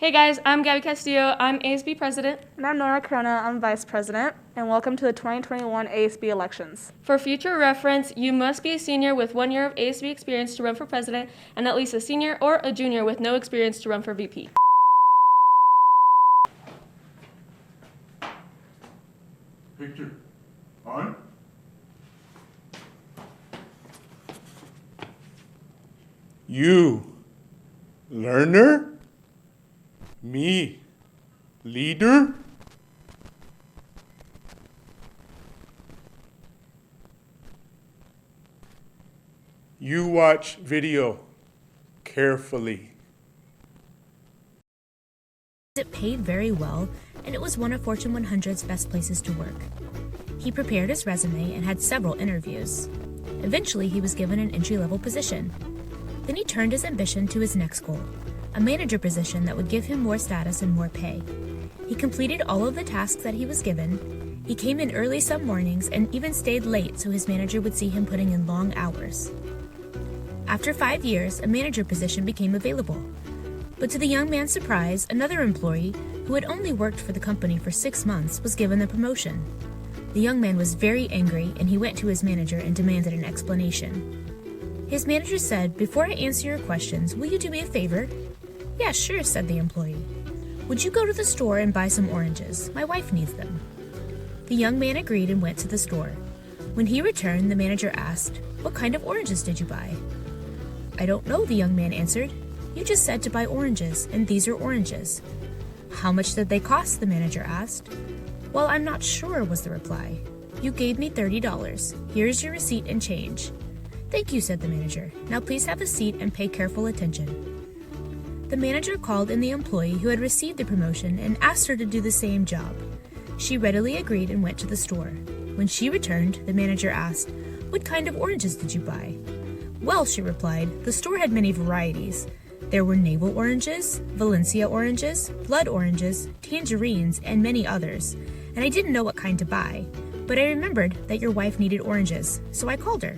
Hey guys, I'm Gabby Castillo. I'm ASB President. And I'm Nora Corona, I'm Vice President, and welcome to the 2021 ASB elections. For future reference, you must be a senior with 1 year of ASB experience to run for president, and at least a senior or a junior with no experience to run for VP. Picture on. You, learner? Me, leader? You watch video carefully. It paid very well, and it was one of Fortune 100's best places to work. He prepared his resume and had several interviews. Eventually, he was given an entry-level position. Then he turned his ambition to his next goal, a manager position that would give him more status and more pay. He completed all of the tasks that he was given. He came in early some mornings and even stayed late so his manager would see him putting in long hours. After 5 years, a manager position became available. But to the young man's surprise, another employee, who had only worked for the company for 6 months, was given the promotion. The young man was very angry, and he went to his manager and demanded an explanation. His manager said, "Before I answer your questions, will you do me a favor?" "Yeah, sure," said the employee. "Would you go to the store and buy some oranges? My wife needs them." The young man agreed and went to the store. When he returned, the manager asked, "What kind of oranges did you buy?" "I don't know," the young man answered. "You just said to buy oranges, and these are oranges." "How much did they cost?" the manager asked. "Well, I'm not sure," was the reply. "You gave me $30. Here's your receipt and change." "Thank you," said the manager. "Now please have a seat and pay careful attention." The manager called in the employee who had received the promotion and asked her to do the same job. She readily agreed and went to the store. When she returned, the manager asked, "What kind of oranges did you buy?" "Well," she replied, "the store had many varieties. There were navel oranges, Valencia oranges, blood oranges, tangerines, and many others, and I didn't know what kind to buy. But I remembered that your wife needed oranges, so I called her.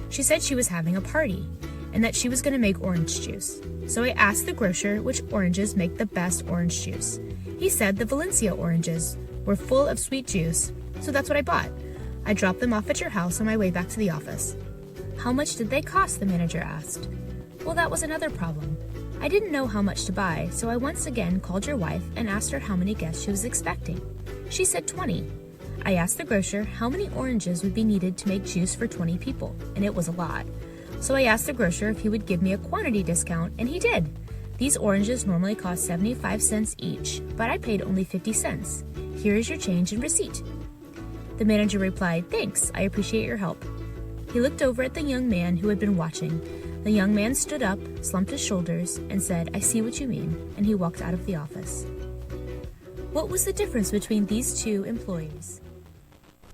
She said she was having a party, and that she was going to make orange juice. So I asked the grocer which oranges make the best orange juice. He said the Valencia oranges were full of sweet juice, so that's what I bought. I dropped them off at your house on my way back to the office." "How much did they cost?" the manager asked. "Well, that was another problem. I didn't know how much to buy, so I once again called your wife and asked her how many guests she was expecting. She said 20. I asked the grocer how many oranges would be needed to make juice for 20 people, and it was a lot. So I asked the grocer if he would give me a quantity discount, and he did. These oranges normally cost 75 cents each, but I paid only 50 cents. Here is your change and receipt." The manager replied, "Thanks, I appreciate your help." He looked over at the young man who had been watching. The young man stood up, slumped his shoulders, and said, "I see what you mean," and he walked out of the office. What was the difference between these two employees?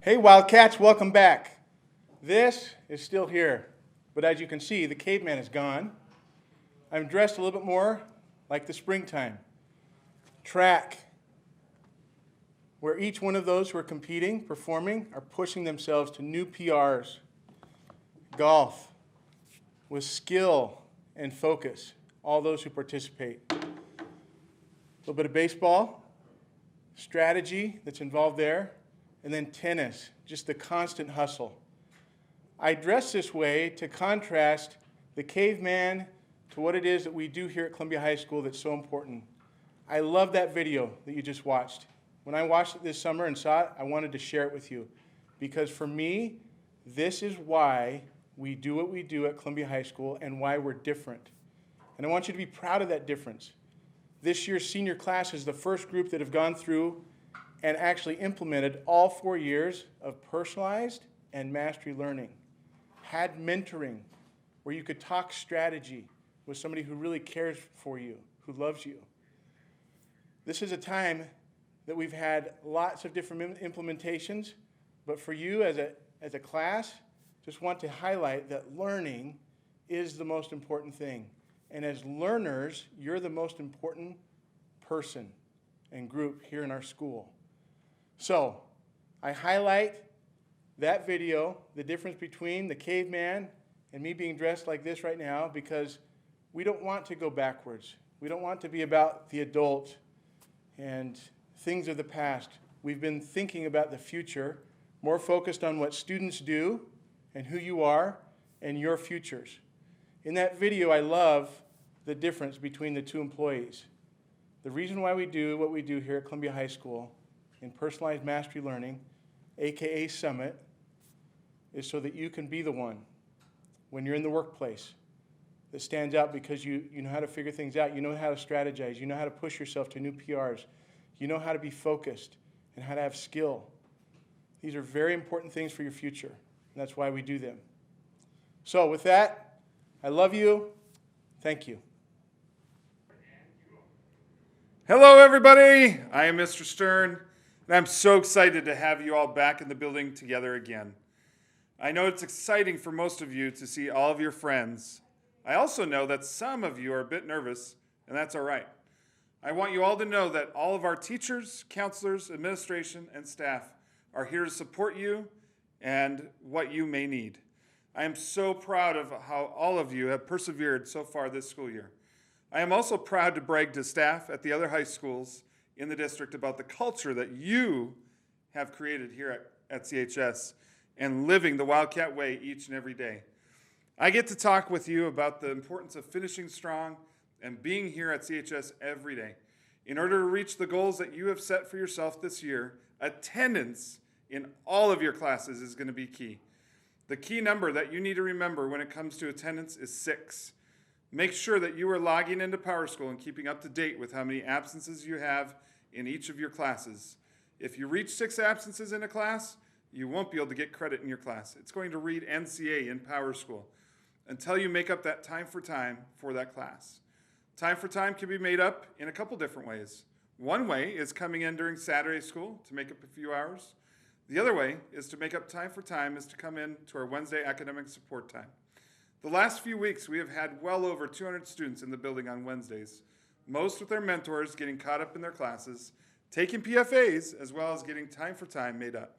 Hey Wildcats, welcome back. This is still here, but as you can see, the caveman is gone. I'm dressed a little bit more like the springtime. Track, where each one of those who are competing, performing, are pushing themselves to new PRs. Golf, with skill and focus, all those who participate. A little bit of baseball, strategy that's involved there, and then tennis, just the constant hustle. I dress this way to contrast the caveman to what it is that we do here at Columbia High School that's so important. I love that video that you just watched. When I watched it this summer and saw it, I wanted to share it with you. Because for me, this is why we do what we do at Columbia High School and why we're different. And I want you to be proud of that difference. This year's senior class is the first group that have gone through and actually implemented all 4 years of personalized and mastery learning. Had mentoring, where you could talk strategy with somebody who really cares for you, who loves you. This is a time that we've had lots of different implementations, but for you as a class, just want to highlight that learning is the most important thing. And as learners, you're the most important person and group here in our school. So, I highlight that video, the difference between the caveman and me being dressed like this right now, because we don't want to go backwards. We don't want to be about the adult and things of the past. We've been thinking about the future, more focused on what students do and who you are and your futures. In that video, I love the difference between the two employees. The reason why we do what we do here at Columbia High School in Personalized Mastery Learning, aka Summit, is so that you can be the one when you're in the workplace that stands out because you know how to figure things out, you know how to strategize, you know how to push yourself to new PRs, you know how to be focused and how to have skill. These are very important things for your future, and that's why we do them. So with that, I love you. Thank you. Hello, everybody. I am Mr. Stern, and I'm so excited to have you all back in the building together again. I know it's exciting for most of you to see all of your friends. I also know that some of you are a bit nervous, and that's all right. I want you all to know that all of our teachers, counselors, administration, and staff are here to support you and what you may need. I am so proud of how all of you have persevered so far this school year. I am also proud to brag to staff at the other high schools in the district about the culture that you have created here at CHS and living the Wildcat way each and every day. I get to talk with you about the importance of finishing strong and being here at CHS every day. In order to reach the goals that you have set for yourself this year, attendance in all of your classes is going to be key. The key number that you need to remember when it comes to attendance is 6. Make sure that you are logging into PowerSchool and keeping up to date with how many absences you have in each of your classes. If you reach 6 absences in a class, you won't be able to get credit in your class. It's going to read NCA in PowerSchool until you make up that time for that class. Time for time can be made up in a couple different ways. One way is coming in during Saturday school to make up a few hours. The other way is to make up time for time is to come in to our Wednesday academic support time. The last few weeks, we have had well over 200 students in the building on Wednesdays, most with their mentors getting caught up in their classes, taking PFAs, as well as getting time for time made up.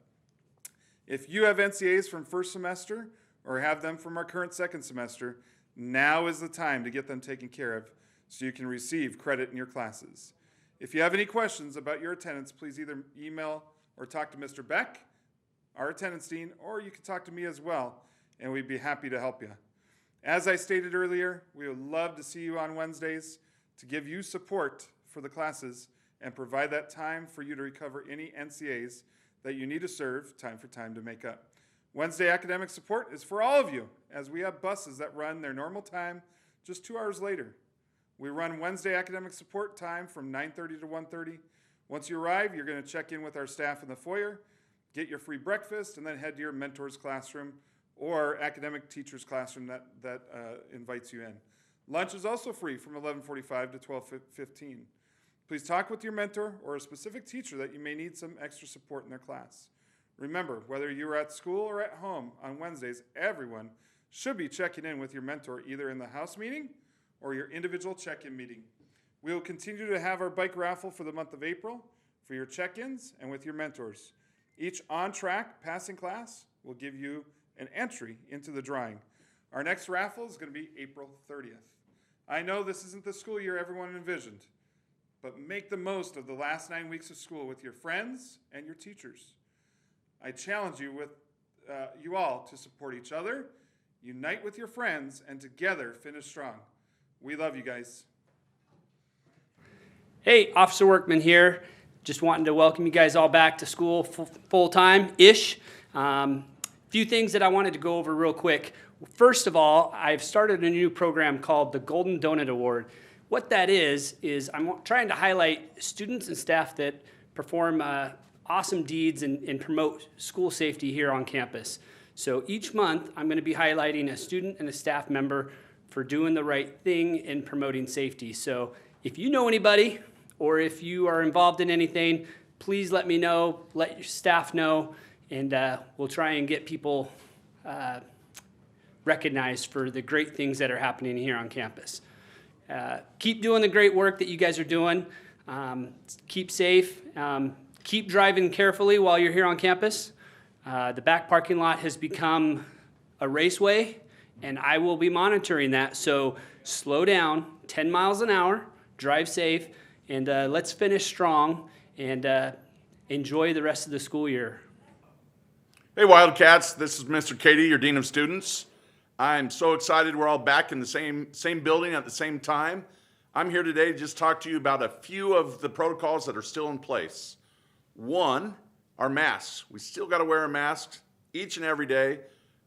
If you have NCAs from first semester or have them from our current second semester, now is the time to get them taken care of so you can receive credit in your classes. If you have any questions about your attendance, please either email or talk to Mr. Beck, our attendance dean, or you can talk to me as well, and we'd be happy to help you. As I stated earlier, we would love to see you on Wednesdays to give you support for the classes and provide that time for you to recover any NCAs that you need to serve time for time to make up. Wednesday academic support is for all of you, as we have buses that run their normal time just 2 hours later. We run Wednesday academic support time from 9:30 to 1:30. Once you arrive, you're going to check in with our staff in the foyer, get your free breakfast, and then head to your mentor's classroom or academic teacher's classroom that invites you in. Lunch is also free from 11:45 to 12:15. Please talk with your mentor or a specific teacher that you may need some extra support in their class. Remember, whether you're at school or at home on Wednesdays, everyone should be checking in with your mentor either in the house meeting or your individual check-in meeting. We will continue to have our bike raffle for the month of April for your check-ins and with your mentors. Each on-track passing class will give you an entry into the drawing. Our next raffle is going to be April 30th. I know this isn't the school year everyone envisioned, but make the most of the last 9 weeks of school with your friends and your teachers. I challenge you with you all to support each other, unite with your friends, and together finish strong. We love you guys. Hey, Officer Workman here. Just wanting to welcome you guys all back to school full-time-ish. Few things that I wanted to go over real quick. First of all, I've started a new program called the Golden Donut Award. What that is I'm trying to highlight students and staff that perform awesome deeds and promote school safety here on campus. So each month, I'm going to be highlighting a student and a staff member for doing the right thing in promoting safety. So if you know anybody, or if you are involved in anything, please let me know, let your staff know, and we'll try and get people recognized for the great things that are happening here on campus. Keep doing the great work that you guys are doing. Keep safe. Keep driving carefully while you're here on campus. The back parking lot has become a raceway, and I will be monitoring that. So slow down, 10 miles an hour. Drive safe, and let's finish strong and enjoy the rest of the school year. Hey Wildcats, this is Mr. Katie, your Dean of Students. I'm so excited we're all back in the same building at the same time. I'm here today to just talk to you about a few of the protocols that are still in place. One, our masks. We still got to wear a mask each and every day.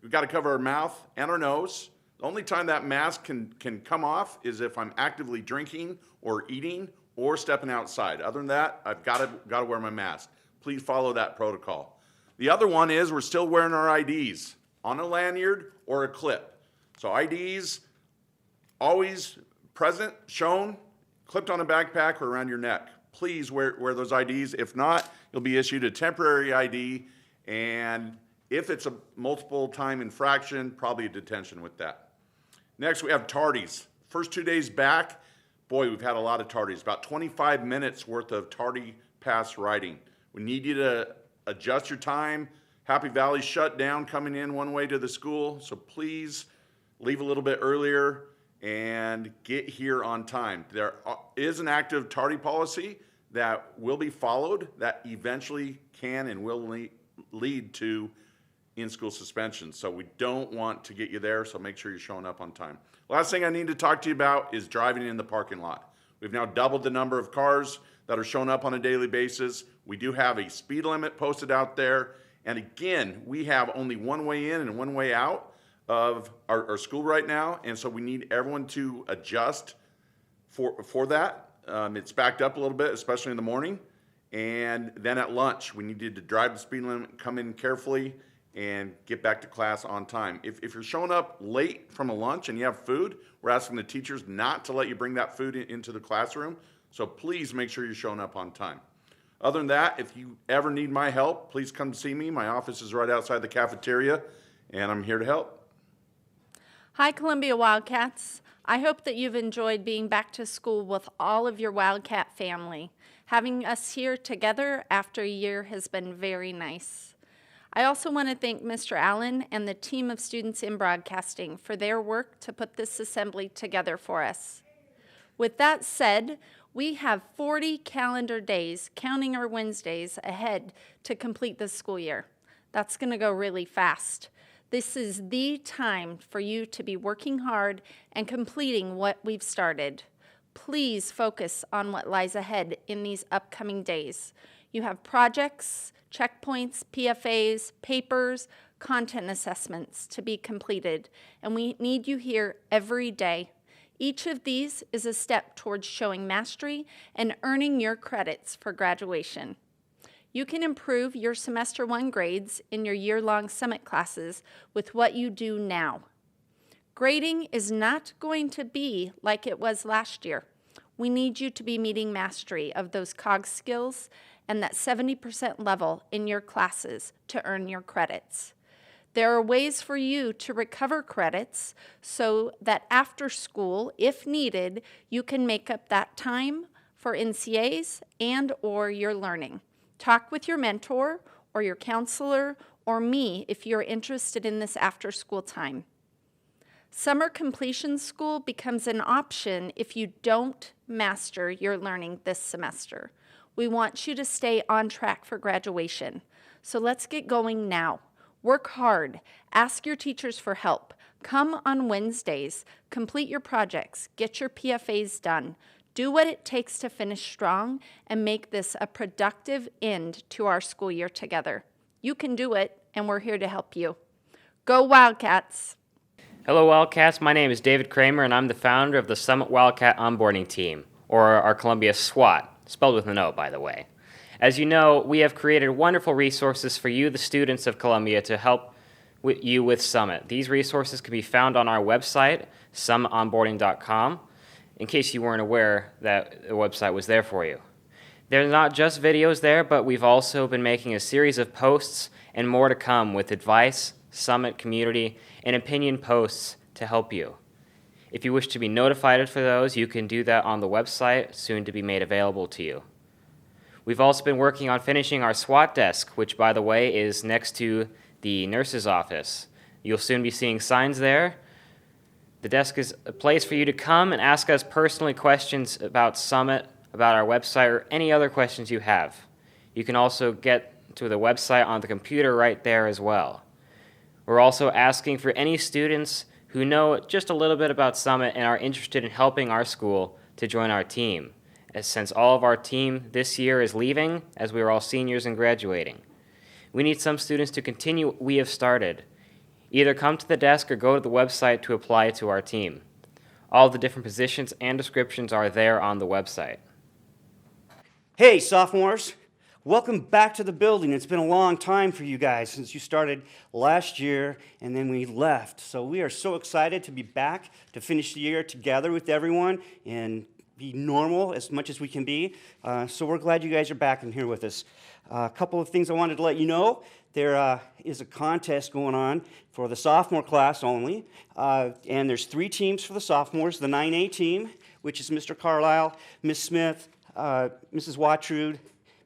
We've got to cover our mouth and our nose. The only time that mask can come off is if I'm actively drinking or eating or stepping outside. Other than that, I've got to wear my mask. Please follow that protocol. The other one is we're still wearing our IDs on a lanyard or a clip. So IDs always present, shown, clipped on a backpack or around your neck. Please wear those IDs. If not, you'll be issued a temporary ID, and if it's a multiple time infraction, probably a detention with that. Next, we have tardies. First 2 days back, boy, we've had a lot of tardies, about 25 minutes worth of tardy pass writing. We need you to adjust your time. Happy Valley shut down coming in one way to the school, so please leave a little bit earlier and get here on time. There is an active tardy policy that will be followed that eventually can and will lead to in-school suspension. So we don't want to get you there, so make sure you're showing up on time. Last thing I need to talk to you about is driving in the parking lot. We've now doubled the number of cars that are showing up on a daily basis. We do have a speed limit posted out there. And again, we have only one way in and one way out of our school right now. And so we need everyone to adjust for that. It's backed up a little bit, especially in the morning. And then at lunch, we need you to drive the speed limit, come in carefully, and get back to class on time. If you're showing up late from a lunch and you have food, we're asking the teachers not to let you bring that food into the classroom. So please make sure you're showing up on time. Other than that, if you ever need my help, please come see me. My office is right outside the cafeteria, and I'm here to help. Hi, Columbia Wildcats. I hope that you've enjoyed being back to school with all of your Wildcat family. Having us here together after a year has been very nice. I also want to thank Mr. Allen and the team of students in broadcasting for their work to put this assembly together for us. With that said, we have 40 calendar days, counting our Wednesdays, ahead to complete this school year. That's going to go really fast. This is the time for you to be working hard and completing what we've started. Please focus on what lies ahead in these upcoming days. You have projects, checkpoints, PFAs, papers, content assessments to be completed, and we need you here every day. Each of these is a step towards showing mastery and earning your credits for graduation. You can improve your semester 1 grades in your year-long summit classes with what you do now. Grading is not going to be like it was last year. We need you to be meeting mastery of those COG skills and that 70% level in your classes to earn your credits. There are ways for you to recover credits so that after school, if needed, you can make up that time for NCAs and or your learning. Talk with your mentor or your counselor or me if you're interested in this after school time. Summer completion school becomes an option if you don't master your learning this semester. We want you to stay on track for graduation. So let's get going now. Work hard. Ask your teachers for help. Come on Wednesdays. Complete your projects. Get your PFAs done. Do what it takes to finish strong and make this a productive end to our school year together. You can do it, and we're here to help you. Go Wildcats! Hello Wildcats, my name is David Kramer and I'm the founder of the Summit Wildcat Onboarding Team, or our Columbia SWAT, spelled with an O by the way. As you know, we have created wonderful resources for you, the students of Columbia, to help you with Summit. These resources can be found on our website, summitonboarding.com, in case you weren't aware that the website was there for you. They're not just videos there, but we've also been making a series of posts and more to come with advice, Summit community, and opinion posts to help you. If you wish to be notified for those, you can do that on the website, soon to be made available to you. We've also been working on finishing our SWAT desk, which, by the way, is next to the nurse's office. You'll soon be seeing signs there The desk is a place for you to come and ask us personally questions about Summit, about our website, or any other questions you have. You can also get to the website on the computer right there as well. We're also asking for any students who know just a little bit about Summit and are interested in helping our school to join our team, as since all of our team this year is leaving, as we are all seniors and graduating. We need some students to continue what we have started. Either come to the desk or go to the website to apply to our team. All the different positions and descriptions are there on the website. Hey, sophomores. Welcome back to the building. It's been a long time for you guys since you started last year and then we left. So we are so excited to be back to finish the year together with everyone and be normal as much as we can be. So we're glad you guys are back and here with us. A couple of things I wanted to let you know. There is a contest going on for the sophomore class only. And there's 3 teams for the sophomores. The 9A team, which is Mr. Carlisle, Ms. Smith, Mrs. Watrud,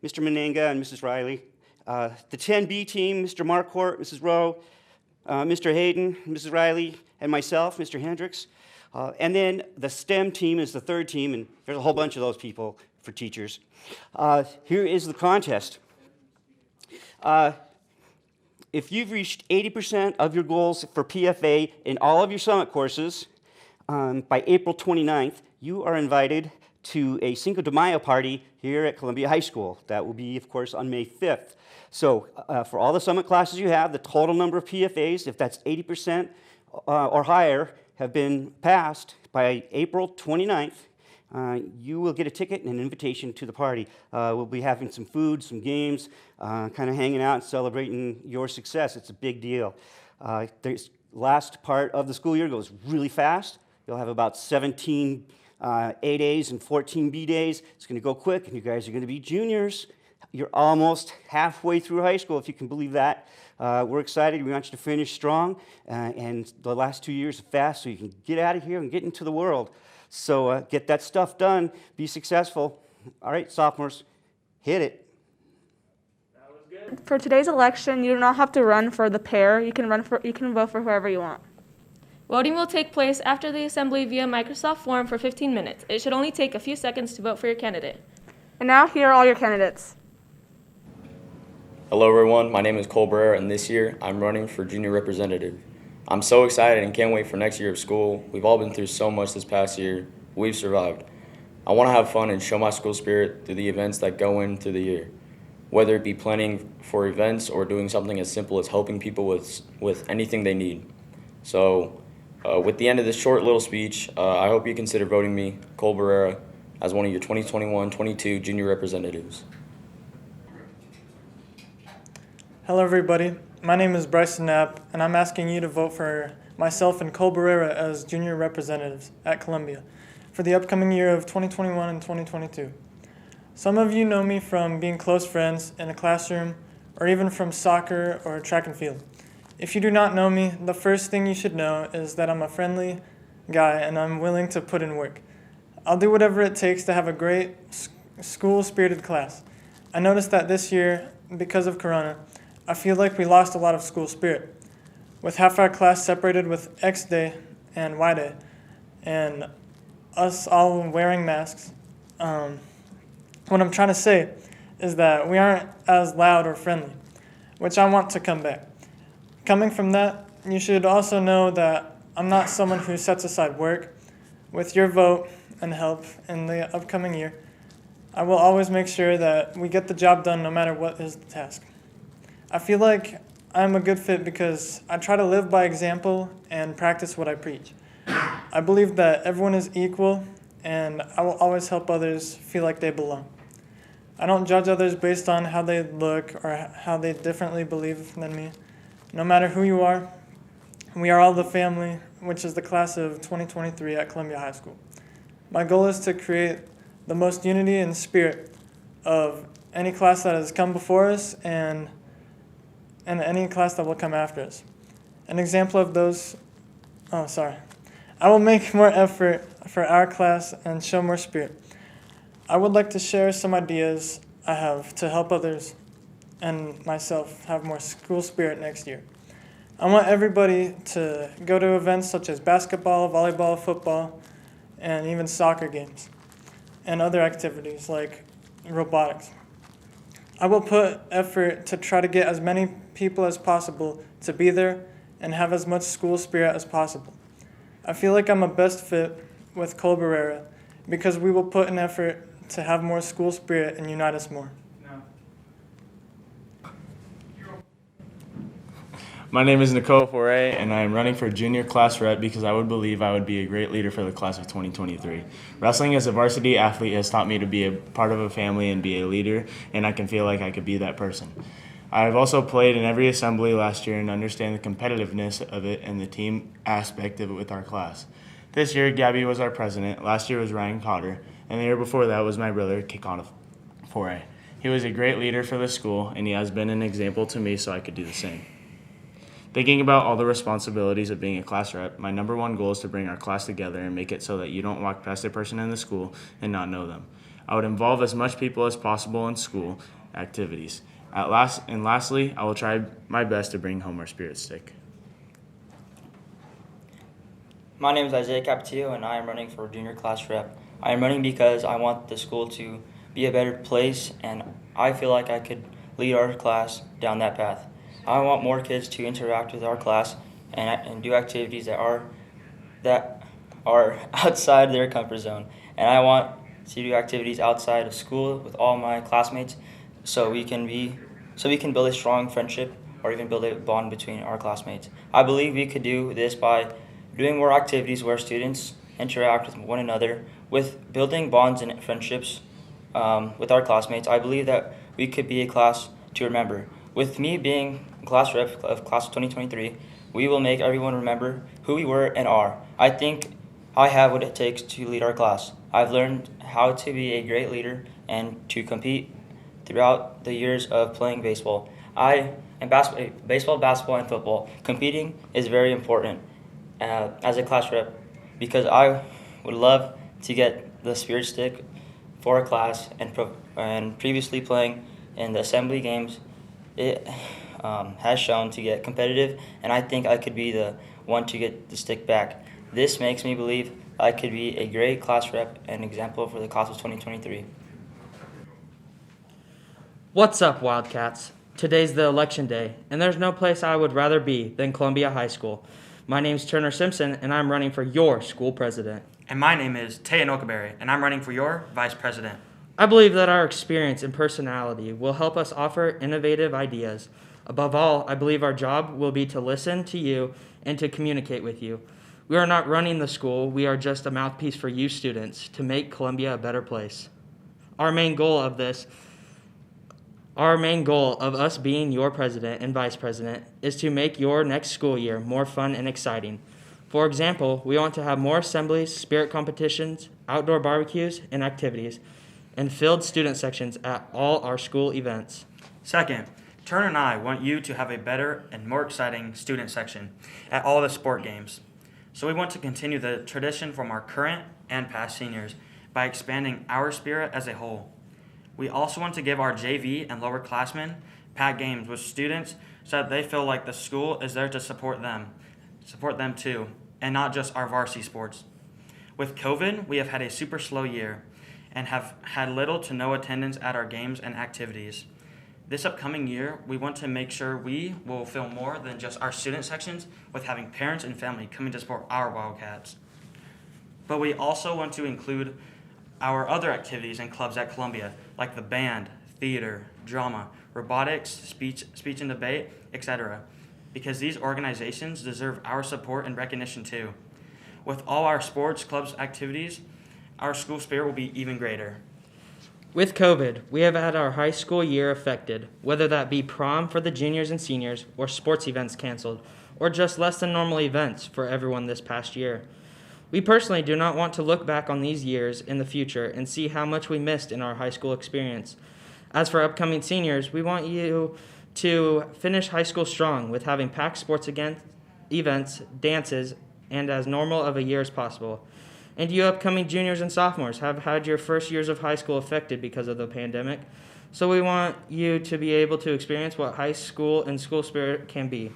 Mr. Menenga, and Mrs. Riley. The 10B team, Mr. Marquardt, Mrs. Rowe, Mr. Hayden, Mrs. Riley, and myself, Mr. Hendricks. And then the STEM team is the 3rd team, and there's a whole bunch of those people for teachers. Here is the contest. If you've reached 80% of your goals for PFA in all of your summit courses by April 29th, you are invited to a Cinco de Mayo party here at Columbia High School. That will be, of course, on May 5th. So for all the summit classes you have, the total number of PFAs, if that's 80% or higher, have been passed by April 29th, you will get a ticket and an invitation to the party. We'll be having some food, some games, kind of hanging out and celebrating your success. It's a big deal. The last part of the school year goes really fast. You'll have about 17 A days and 14 B days. It's going to go quick, and you guys are going to be juniors. You're almost halfway through high school, if you can believe that. We're excited. We want you to finish strong, and the last 2 years are fast, so you can get out of here and get into the world. So get that stuff done. Be successful. All right, sophomores, hit it. For today's election, you do not have to run for the pair. You can vote for whoever you want. Voting will take place after the assembly via Microsoft Form for 15 minutes. It should only take a few seconds to vote for your candidate. And now, here are all your candidates. Hello everyone, my name is Cole Barrera, and this year I'm running for junior representative. I'm so excited and can't wait for next year of school. We've all been through so much this past year. We've survived. I want to have fun and show my school spirit through the events that go in through the year, whether it be planning for events or doing something as simple as helping people with anything they need. So with the end of this short little speech, I hope you consider voting me, Cole Barrera, as one of your 2021-22 junior representatives. Hello everybody, my name is Bryson Knapp, and I'm asking you to vote for myself and Cole Barrera as junior representatives at Columbia for the upcoming year of 2021 and 2022. Some of you know me from being close friends in a classroom or even from soccer or track and field. If you do not know me, the first thing you should know is that I'm a friendly guy and I'm willing to put in work. I'll do whatever it takes to have a great school-spirited class. I noticed that this year, because of Corona, I feel like we lost a lot of school spirit, with half our class separated with X Day and Y Day, and us all wearing masks. What I'm trying to say is that we aren't as loud or friendly, which I want to come back. Coming from that, you should also know that I'm not someone who sets aside work. With your vote and help in the upcoming year, I will always make sure that we get the job done no matter what is the task. I feel like I'm a good fit because I try to live by example and practice what I preach. I believe that everyone is equal, and I will always help others feel like they belong. I don't judge others based on how they look or how they differently believe than me. No matter who you are, we are all the family, which is the class of 2023 at Columbia High School. My goal is to create the most unity and spirit of any class that has come before us and any class that will come after us. An example of those, I will make more effort for our class and show more spirit. I would like to share some ideas I have to help others and myself have more school spirit next year. I want everybody to go to events such as basketball, volleyball, football, and even soccer games, and other activities like robotics. I will put effort to try to get as many people as possible to be there and have as much school spirit as possible. I feel like I'm a best fit with Cole Barrera because we will put an effort to have more school spirit and unite us more. My name is Nicole Foray, and I am running for junior class rep because I would believe I would be a great leader for the class of 2023. Wrestling as a varsity athlete has taught me to be a part of a family and be a leader, and I can feel like I could be that person. I have also played in every assembly last year and understand the competitiveness of it and the team aspect of it with our class. This year, Gabby was our president, last year was Ryan Cotter, and the year before that was my brother, Kikana Foray. He was a great leader for the school, and he has been an example to me so I could do the same. Thinking about all the responsibilities of being a class rep, my number one goal is to bring our class together and make it so that you don't walk past a person in the school and not know them. I would involve as much people as possible in school activities. Lastly, I will try my best to bring home our spirit stick. My name is Isaiah Capetillo, and I am running for junior class rep. I am running because I want the school to be a better place, and I feel like I could lead our class down that path. I want more kids to interact with our class and do activities that are outside their comfort zone. And I want to do activities outside of school with all my classmates so we can build a strong friendship or even build a bond between our classmates. I believe we could do this by doing more activities where students interact with one another, with building bonds and friendships with our classmates. I believe that we could be a class to remember. With me being class rep of class of 2023, we will make everyone remember who we were and are. I think I have what it takes to lead our class. I've learned how to be a great leader and to compete throughout the years of playing baseball. Baseball, basketball, and football. Competing is very important as a class rep because I would love to get the spirit stick for a class and previously playing in the assembly games. It has shown to get competitive, and I think I could be the one to get the stick back. This makes me believe I could be a great class rep and example for the class of 2023. What's up, Wildcats? Today's the election day, and there's no place I would rather be than Columbia High School. My name's Turner Simpson, and I'm running for your school president. And my name is Taya Nokaberry, and I'm running for your vice president. I believe that our experience and personality will help us offer innovative ideas. Above all, I believe our job will be to listen to you and to communicate with you. We are not running the school, we are just a mouthpiece for you students to make Columbia a better place. Our main goal of us being your president and vice president is to make your next school year more fun and exciting. For example, we want to have more assemblies, spirit competitions, outdoor barbecues, and activities, and filled student sections at all our school events. Second, Turner and I want you to have a better and more exciting student section at all the sport games. So we want to continue the tradition from our current and past seniors by expanding our spirit as a whole. We also want to give our JV and lower classmen packed games with students so that they feel like the school is there to support them too, and not just our varsity sports. With COVID, we have had a super slow year and have had little to no attendance at our games and activities. This upcoming year, we want to make sure we will fill more than just our student sections with having parents and family coming to support our Wildcats. But we also want to include our other activities and clubs at Columbia, like the band, theater, drama, robotics, speech and debate, etc., because these organizations deserve our support and recognition too. With all our sports, clubs, activities, our school spirit will be even greater. With COVID, we have had our high school year affected, whether that be prom for the juniors and seniors, or sports events canceled, or just less than normal events for everyone this past year. We personally do not want to look back on these years in the future and see how much we missed in our high school experience. As for upcoming seniors, we want you to finish high school strong with having packed sports events, dances, and as normal of a year as possible. And you upcoming juniors and sophomores have had your first years of high school affected because of the pandemic. So we want you to be able to experience what high school and school spirit can be.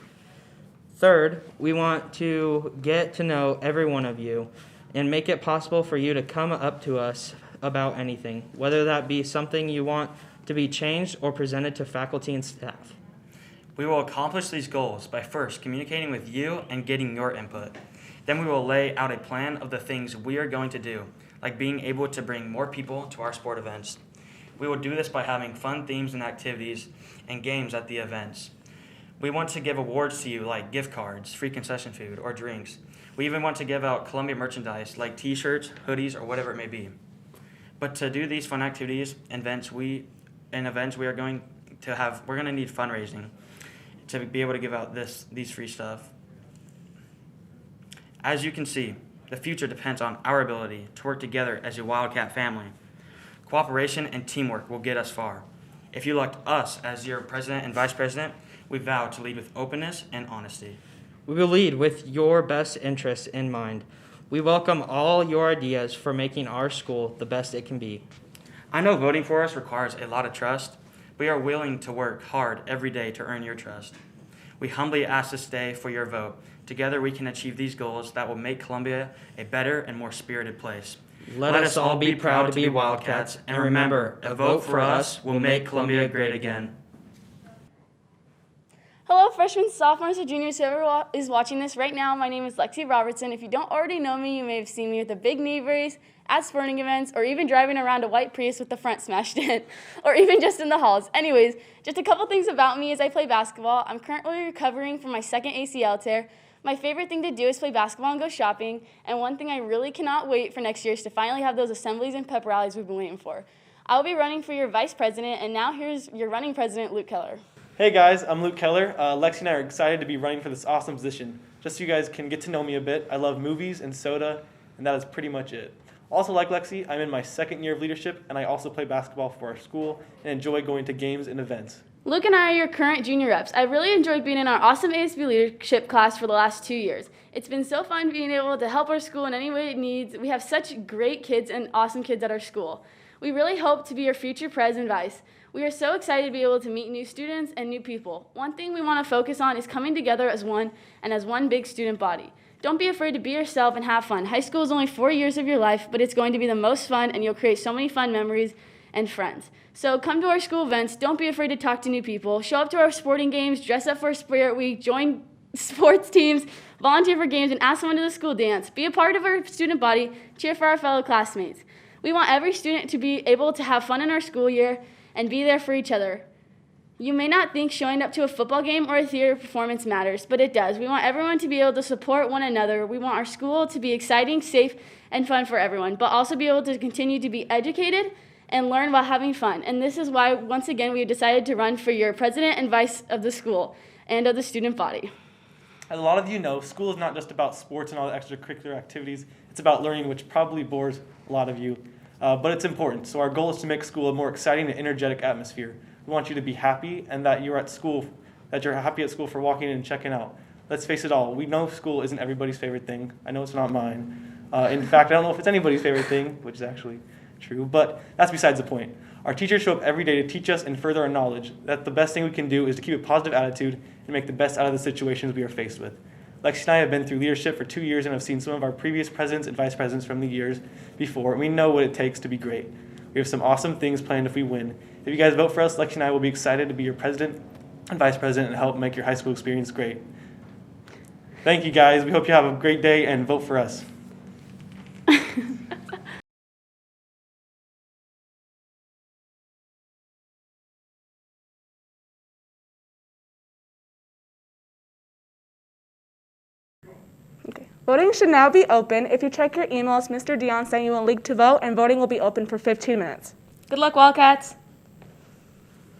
Third, we want to get to know every one of you and make it possible for you to come up to us about anything, whether that be something you want to be changed or presented to faculty and staff. We will accomplish these goals by first communicating with you and getting your input. Then we will lay out a plan of the things we are going to do, like being able to bring more people to our sport events. We will do this by having fun themes and activities and games at the events. We want to give awards to you like gift cards, free concession food, or drinks. We even want to give out Columbia merchandise like t-shirts, hoodies, or whatever it may be. But to do these fun activities and events we're going to need fundraising to be able to give out these free stuff. As you can see, the future depends on our ability to work together as a Wildcat family. Cooperation and teamwork will get us far. If you elect us as your president and vice president, we vow to lead with openness and honesty. We will lead with your best interests in mind. We welcome all your ideas for making our school the best it can be. I know voting for us requires a lot of trust. We are willing to work hard every day to earn your trust. We humbly ask this day for your vote. Together we can achieve these goals that will make Columbia a better and more spirited place. Let us all be proud to be Wildcats, and remember, a vote for us will make Columbia great again. Hello, freshmen, sophomores, and juniors, whoever is watching this right now. My name is Lexi Robertson. If you don't already know me, you may have seen me with a big knee brace, at sporting events, or even driving around a white Prius with the front smashed in, or even just in the halls. Anyways, just a couple things about me is I play basketball. I'm currently recovering from my second ACL tear. My favorite thing to do is play basketball and go shopping, and one thing I really cannot wait for next year is to finally have those assemblies and pep rallies we've been waiting for. I'll be running for your vice president, and now here's your running president, Luke Keller. Hey guys, I'm Luke Keller. Lexi and I are excited to be running for this awesome position. Just so you guys can get to know me a bit, I love movies and soda, and that is pretty much it. Also, like Lexi, I'm in my second year of leadership, and I also play basketball for our school and enjoy going to games and events. Luke and I are your current junior reps. I've really enjoyed being in our awesome ASB leadership class for the last 2 years. It's been so fun being able to help our school in any way it needs. We have such great kids and awesome kids at our school. We really hope to be your future pres and vice. We are so excited to be able to meet new students and new people. One thing we want to focus on is coming together as one and as one big student body. Don't be afraid to be yourself and have fun. High school is only 4 years of your life, but it's going to be the most fun, and you'll create so many fun memories and friends. So come to our school events. Don't be afraid to talk to new people. Show up to our sporting games, dress up for Spirit Week, join sports teams, volunteer for games, and ask someone to the school dance. Be a part of our student body. Cheer for our fellow classmates. We want every student to be able to have fun in our school year and be there for each other. You may not think showing up to a football game or a theater performance matters, but it does. We want everyone to be able to support one another. We want our school to be exciting, safe, and fun for everyone, but also be able to continue to be educated and learn while having fun. And this is why, once again, we have decided to run for your president and vice of the school and of the student body. As a lot of you know, school is not just about sports and all the extracurricular activities. It's about learning, which probably bores a lot of you. But it's important. So our goal is to make school a more exciting and energetic atmosphere. We want you to be happy and that you're at school, that you're happy at school for walking in and checking out. Let's face it all, we know school isn't everybody's favorite thing. I know it's not mine. In fact, I don't know if it's anybody's favorite thing, which is actually true, but that's besides the point. Our teachers show up every day to teach us and further our knowledge that the best thing we can do is to keep a positive attitude and make the best out of the situations we are faced with. Lexi and I have been through leadership for 2 years and have seen some of our previous presidents and vice presidents from the years before, and we know what it takes to be great. We have some awesome things planned if we win. If you guys vote for us, Lexi and I will be excited to be your president and vice president and help make your high school experience great. Thank you guys. We hope you have a great day and vote for us. Voting should now be open. If you check your emails, Mr. Dion sent you a link to vote, and voting will be open for 15 minutes. Good luck, Wildcats.